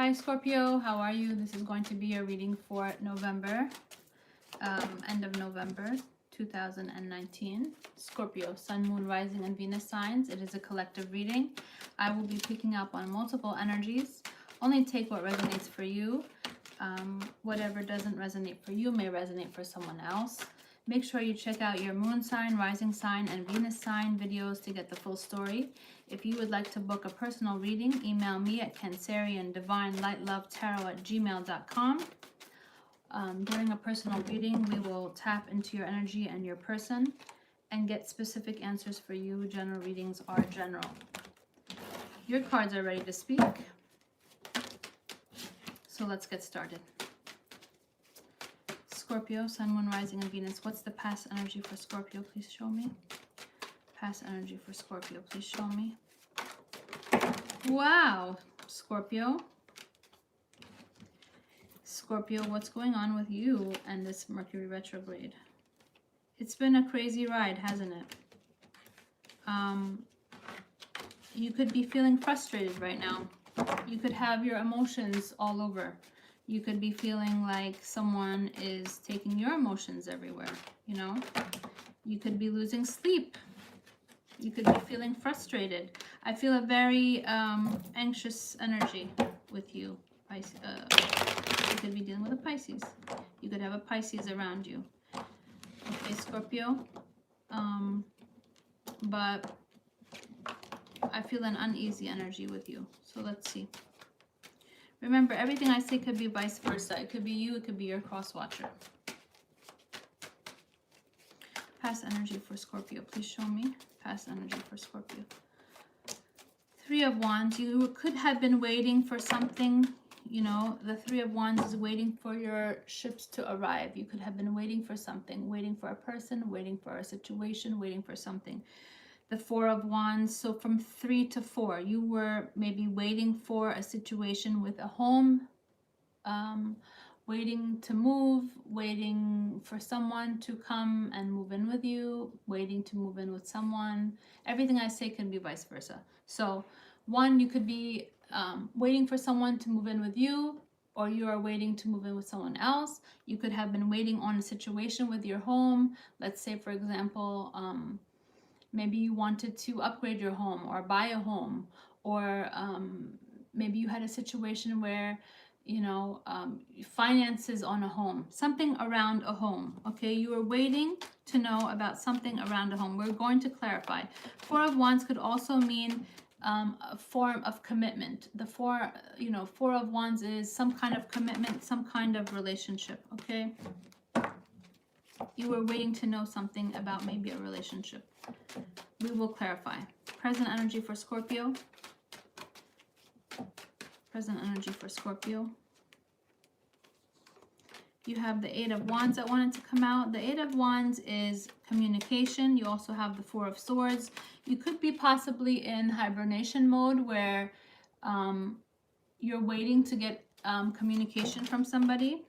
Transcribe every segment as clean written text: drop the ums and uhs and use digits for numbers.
Hi Scorpio, how are you? This is going to be a reading for November, end of November 2019. Scorpio, Sun, Moon, Rising, and Venus signs. It is a collective reading. I will be picking up on multiple energies. Only take what resonates for you. Whatever doesn't resonate for you may resonate for someone else. Make sure you check out your moon sign, rising sign, and Venus sign videos to get the full story. If you would like to book a personal reading, email me at canceriandivinelightlovetarot@gmail.com. During a personal reading, we will tap into your energy and your person and get specific answers for you. General readings are general. Your cards are ready to speak. So let's get started. Scorpio, Sun, Moon, Rising, and Venus. What's the past energy for Scorpio? Please show me. Past energy for Scorpio. Please show me. Wow, Scorpio. Scorpio, what's going on with you and this Mercury retrograde? It's been a crazy ride, hasn't it? You could be feeling frustrated right now. You could have your emotions all over. You could be feeling like someone is taking your emotions everywhere, you know? You could be losing sleep. You could be feeling frustrated. I feel a very anxious energy with you. You could be dealing with a Pisces. You could have a Pisces around you. Okay, Scorpio. But I feel an uneasy energy with you. So let's see. Remember, everything I say could be vice versa. It could be you, it could be your cross watcher. Past energy for Scorpio, please show me. Past energy for Scorpio. Three of Wands, you could have been waiting for something. You know, the Three of Wands is waiting for your ships to arrive. You could have been waiting for something, waiting for a person, waiting for a situation, waiting for something. The Four of Wands, so from 3 to 4, you were maybe waiting for a situation with a home, waiting to move, waiting for someone to come and move in with you, waiting to move in with someone. Everything I say can be vice versa. So one, you could be waiting for someone to move in with you, or you are waiting to move in with someone else. You could have been waiting on a situation with your home. Let's say, for example, maybe you wanted to upgrade your home or buy a home, or maybe you had a situation where, you know, finances on a home, something around a home. Okay, you were waiting to know about something around a home. We're going to clarify. Four of Wands could also mean a form of commitment. The Four of Wands is some kind of commitment, some kind of relationship. Okay, you were waiting to know something about maybe a relationship. We will clarify. Present energy for Scorpio. Present energy for Scorpio. You have the Eight of Wands that wanted to come out. The Eight of Wands is communication. You also have the Four of Swords. You could be possibly in hibernation mode where you're waiting to get communication from somebody.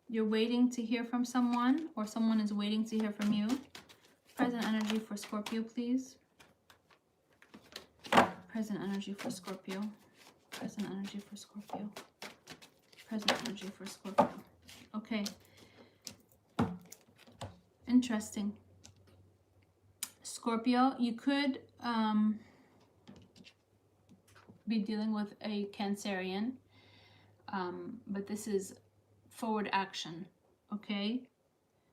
You're waiting to hear from someone, or someone is waiting to hear from you. Present energy for Scorpio, please. Present energy for Scorpio. Present energy for Scorpio. Present energy for Scorpio. Okay. Interesting. Scorpio, you could be dealing with a Cancerian, but this is forward action. Okay.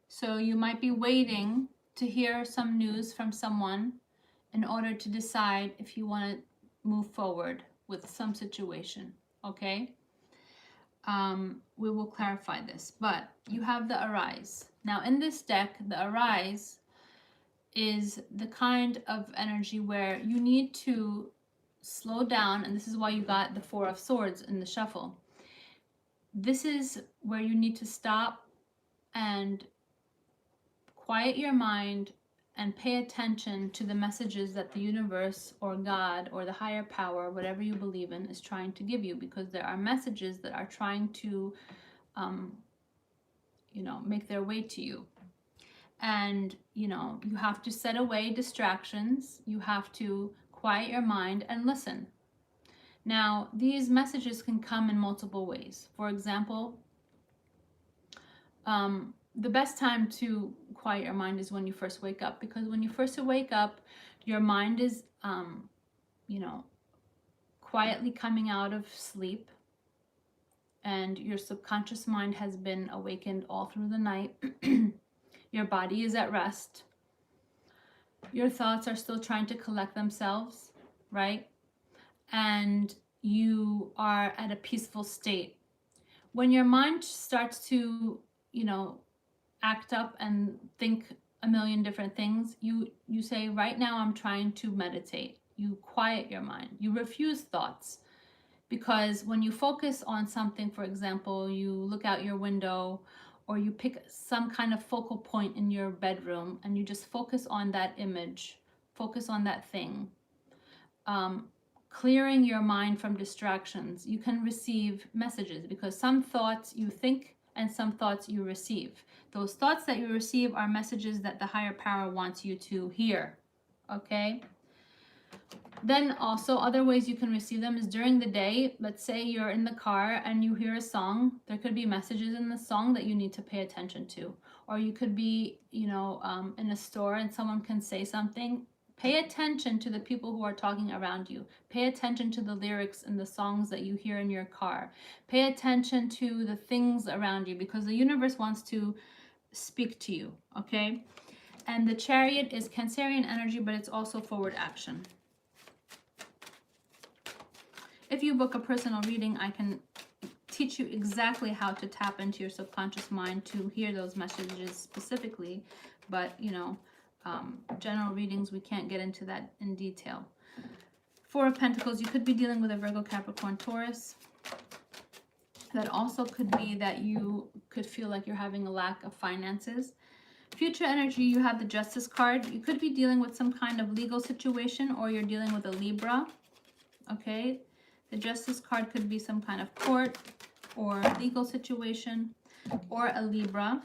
So you might be waiting to hear some news from someone in order to decide if you want to move forward with some situation. Okay. We will clarify this, but you have the Arise. Now in this deck, the Arise is the kind of energy where you need to slow down, and this is why you got the Four of Swords in the shuffle. This is where you need to stop and quiet your mind and pay attention to the messages that the universe or God or the higher power, whatever you believe in, is trying to give you, because there are messages that are trying to, you know, make their way to you. And, you know, you have to set away distractions. You have to quiet your mind and listen. Now, these messages can come in multiple ways. For example, the best time to quiet your mind is when you first wake up, because when you first wake up, your mind is, you know, quietly coming out of sleep, and your subconscious mind has been awakened all through the night. Your body is at rest. Your thoughts are still trying to collect themselves, right? And you are at a peaceful state. When your mind starts to, you know, act up and think a million different things, you say, right now I'm trying to meditate. You quiet your mind. You refuse thoughts. Because when you focus on something, for example, you look out your window, or you pick some kind of focal point in your bedroom and you just focus on that image, focus on that thing, clearing your mind from distractions, you can receive messages, because some thoughts you think and some thoughts you receive. Those thoughts that you receive are messages that the higher power wants you to hear, okay? Then also other ways you can receive them is during the day. Let's say you're in the car and you hear a song. There could be messages in the song that you need to pay attention to. Or you could be, you know, in a store and someone can say something. Pay attention to the people who are talking around you. Pay attention to the lyrics in the songs that you hear in your car. Pay attention to the things around you, because the universe wants to speak to you, okay? And the Chariot is Cancerian energy, but it's also forward action. If you book a personal reading, I can teach you exactly how to tap into your subconscious mind to hear those messages specifically. But, you know, general readings, we can't get into that in detail. Four of Pentacles, you could be dealing with a Virgo, Capricorn, Taurus. That also could be that you could feel like you're having a lack of finances. Future energy, you have the Justice card. You could be dealing with some kind of legal situation, or you're dealing with a Libra, okay? The Justice card could be some kind of court or legal situation, or a Libra.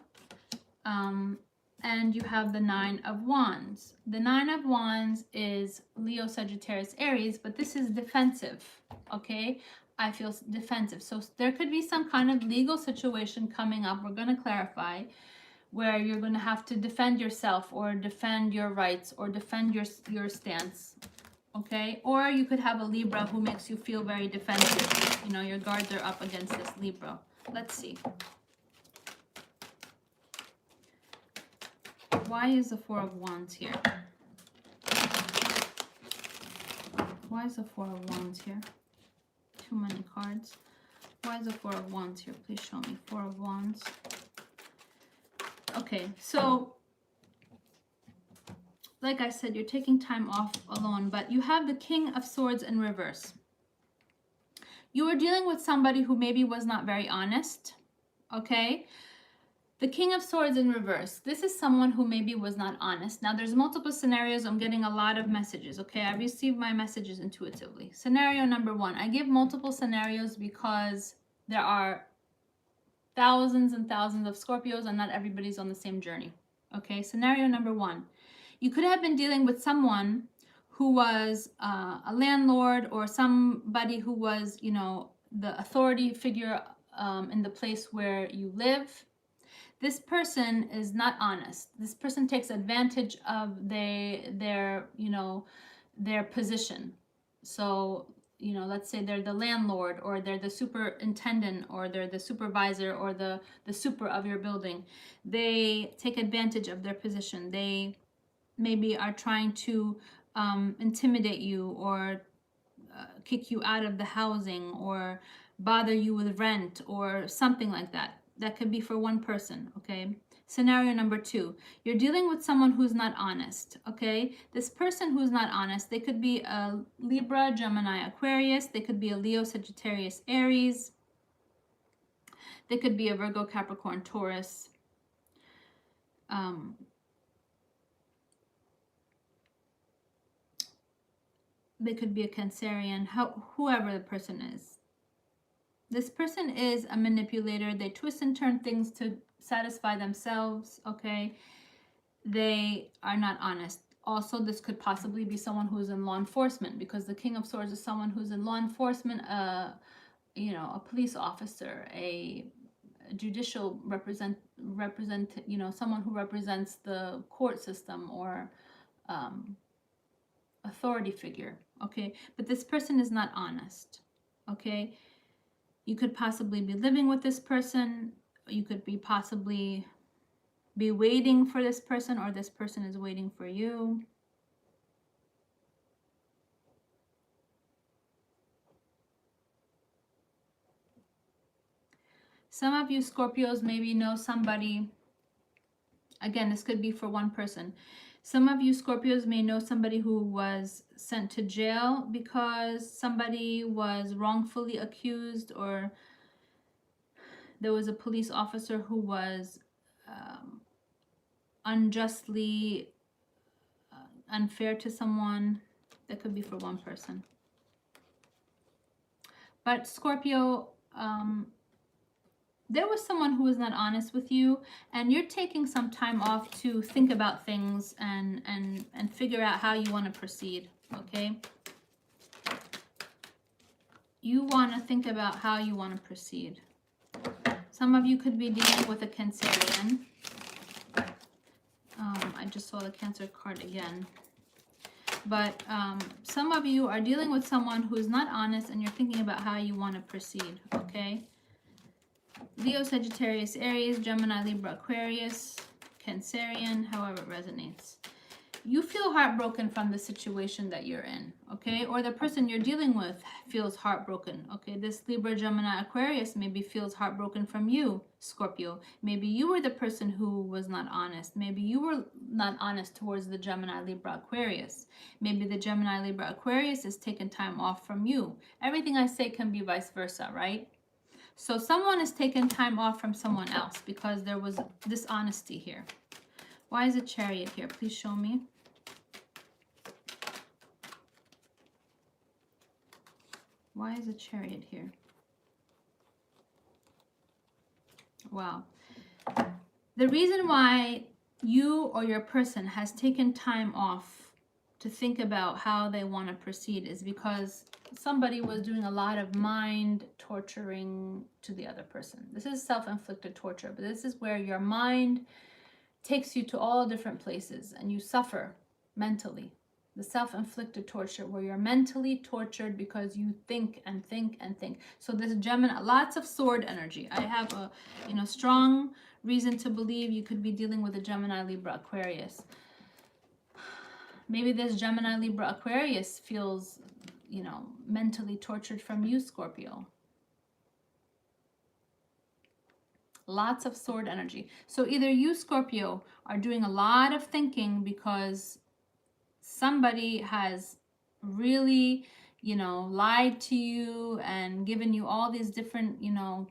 And you have the Nine of Wands. The Nine of Wands is Leo, Sagittarius, Aries, but this is defensive, okay? I feel defensive. So there could be some kind of legal situation coming up. We're going to clarify, where you're going to have to defend yourself, or defend your rights, or defend your stance. Okay, or you could have a Libra who makes you feel very defensive. You know, your guards are up against this Libra. Let's see. Why is the Four of Wands here? Why is the Four of Wands here? Too many cards. Why is the Four of Wands here? Please show me. Four of Wands. Okay, so like I said, you're taking time off alone, but you have the King of Swords in reverse. You were dealing with somebody who maybe was not very honest, okay? The King of Swords in reverse. This is someone who maybe was not honest. Now, there's multiple scenarios. I'm getting a lot of messages, okay? I receive my messages intuitively. Scenario number one. I give multiple scenarios because there are thousands and thousands of Scorpios, and not everybody's on the same journey, okay? Scenario number one. You could have been dealing with someone who was a landlord, or somebody who was, you know, the authority figure in the place where you live. This person is not honest. This person takes advantage of their you know, their position. So, you know, let's say they're the landlord, or they're the superintendent, or they're the supervisor, or the super of your building. They take advantage of their position. They maybe are trying to intimidate you, or kick you out of the housing, or bother you with rent, or something like that. That could be for one person, okay? Scenario number two, you're dealing with someone who's not honest, okay? This person who's not honest, they could be a Libra, Gemini, Aquarius. They could be a Leo, Sagittarius, Aries. They could be a Virgo, Capricorn, Taurus. They could be a Cancerian, whoever the person is. This person is a manipulator. They twist and turn things to satisfy themselves, okay? They are not honest. Also, this could possibly be someone who's in law enforcement, because the King of Swords is someone who's in law enforcement, you know, a police officer, a judicial represent, you know, someone who represents the court system, or authority figure, okay? But this person is not honest, okay? You could possibly be living with this person. You could be possibly be waiting for this person, or this person is waiting for you. Some of you Scorpios maybe know somebody, again, this could be for one person. Some of you Scorpios may know somebody who was sent to jail because somebody was wrongfully accused, or there was a police officer who was unjustly unfair to someone. That could be for one person. But Scorpio, there was someone who was not honest with you, and you're taking some time off to think about things and figure out how you want to proceed, okay? You want to think about how you want to proceed. Some of you could be dealing with a Cancerian. I just saw the Cancer card again. But some of you are dealing with someone who's not honest, and you're thinking about how you want to proceed, okay? Leo, Sagittarius, Aries, Gemini, Libra, Aquarius, Cancerian, however it resonates. You feel heartbroken from the situation that you're in, okay? Or the person you're dealing with feels heartbroken, okay? This Libra, Gemini, Aquarius maybe feels heartbroken from you, Scorpio. Maybe you were the person who was not honest. Maybe you were not honest towards the Gemini, Libra, Aquarius. Maybe the Gemini, Libra, Aquarius is taking time off from you. Everything I say can be vice versa, right? So someone is taking time off from someone else because there was dishonesty here. Why is a Chariot here? Please show me. Why is a Chariot here? Wow. The reason why you or your person has taken time off to think about how they want to proceed is because somebody was doing a lot of mind torturing to the other person. This is self-inflicted torture, but this is where your mind takes you to all different places and you suffer mentally. The self-inflicted torture, where you're mentally tortured because you think and think and think. So this Gemini, lots of sword energy. I have a, you know, strong reason to believe you could be dealing with a Gemini, Libra, Aquarius. Maybe this Gemini, Libra, Aquarius feels, you know, mentally tortured from you, Scorpio. Lots of sword energy. So either you, Scorpio, are doing a lot of thinking because somebody has really, you know, lied to you and given you all these different, you know,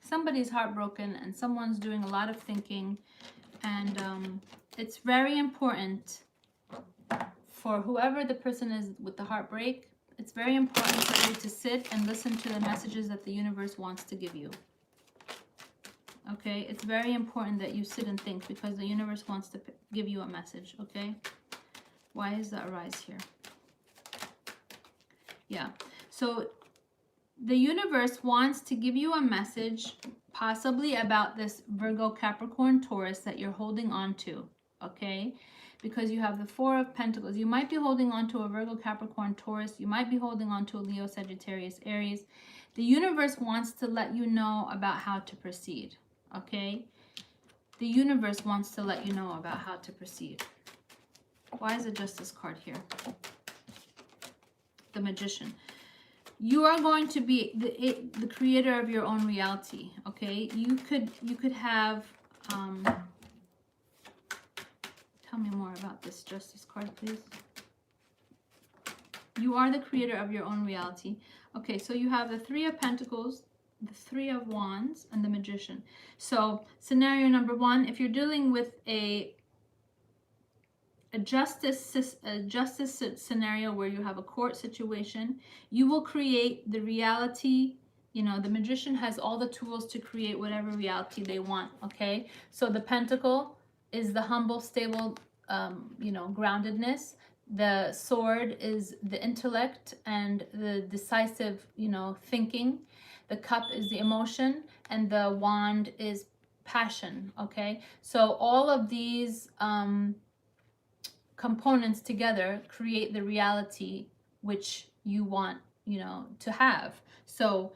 somebody's heartbroken and someone's doing a lot of thinking, and it's very important for whoever the person is with the heartbreak. It's very important for you to sit and listen to the messages that the universe wants to give you. Okay, it's very important that you sit and think because the universe wants to give you a message, okay? Why is that rise here? Yeah, so the universe wants to give you a message possibly about this Virgo, Capricorn, Taurus that you're holding on to, okay? Because you have the Four of Pentacles. You might be holding on to a Virgo, Capricorn, Taurus. You might be holding on to a Leo, Sagittarius, Aries. The universe wants to let you know about how to proceed, okay? The universe wants to let you know about how to proceed. Why is the Justice card here? The Magician. You are going to be the creator of your own reality, okay? You could have... tell me more about this Justice card, please. You are the creator of your own reality. Okay, so you have the Three of Pentacles, the Three of Wands, and the Magician. So scenario number one, if you're dealing with a justice scenario where you have a court situation, you will create the reality You know, the magician has all the tools to create whatever reality they want, okay? So the pentacle is the humble, stable, you know, groundedness. The sword is the intellect and the decisive, you know, thinking. The cup is the emotion, and the wand is passion, okay? So all of these components together create the reality which you want, you know, to have. So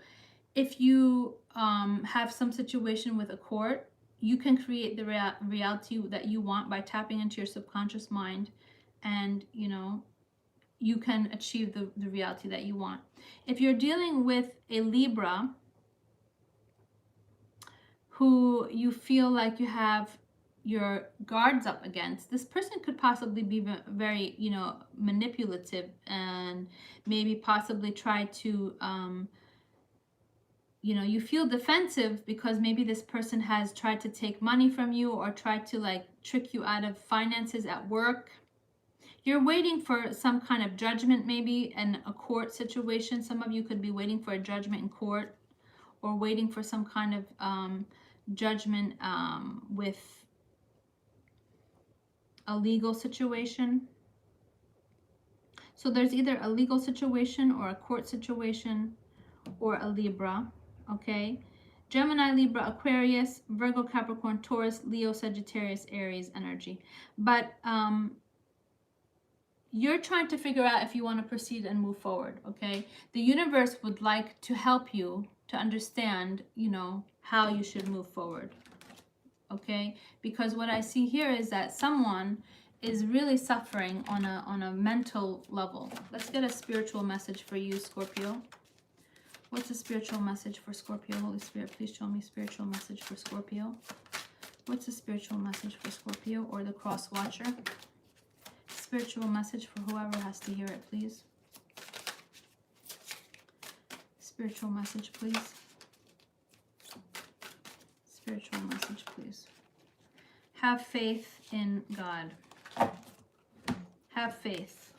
if you have some situation with a court, you can create the reality that you want by tapping into your subconscious mind, and you know, you can achieve the reality that you want. If you're dealing with a Libra who you feel like you have your guards up against, this person could possibly be very, you know, manipulative, and maybe possibly try to you know, you feel defensive because maybe this person has tried to take money from you or tried to like trick you out of finances at work. You're waiting for some kind of judgment, maybe in a court situation. Some of you could be waiting for a judgment in court, or waiting for some kind of judgment with a legal situation. So there's either a legal situation or a court situation, or a Libra, okay? Gemini, Libra, Aquarius, Virgo, Capricorn, Taurus, Leo, Sagittarius, Aries energy. But you're trying to figure out if you want to proceed and move forward, okay? The universe would like to help you to understand, you know, how you should move forward, okay? Because what I see here is that someone is really suffering on a mental level. Let's get a spiritual message for you, Scorpio. What's a spiritual message for Scorpio? Holy Spirit, please show me spiritual message for Scorpio. What's a spiritual message for Scorpio or the Cross Watcher? Spiritual message for whoever has to hear it, please. Spiritual message, please. Spiritual message, please. Have faith in God. Have faith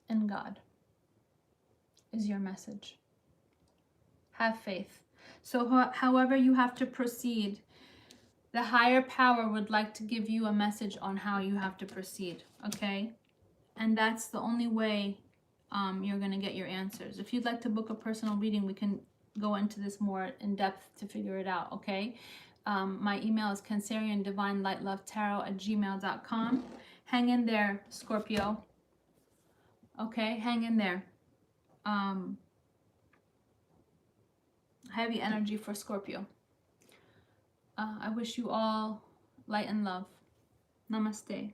in God is your message. Have faith. So however you have to proceed, the higher power would like to give you a message on how you have to proceed, okay? And that's the only way you're going to get your answers. If you'd like to book a personal reading, we can go into this more in depth to figure it out, okay? My email is canceriandivinelightlovetarot@gmail.com. Hang in there, Scorpio. Okay, hang in there. Heavy energy for Scorpio. I wish you all light and love. Namaste.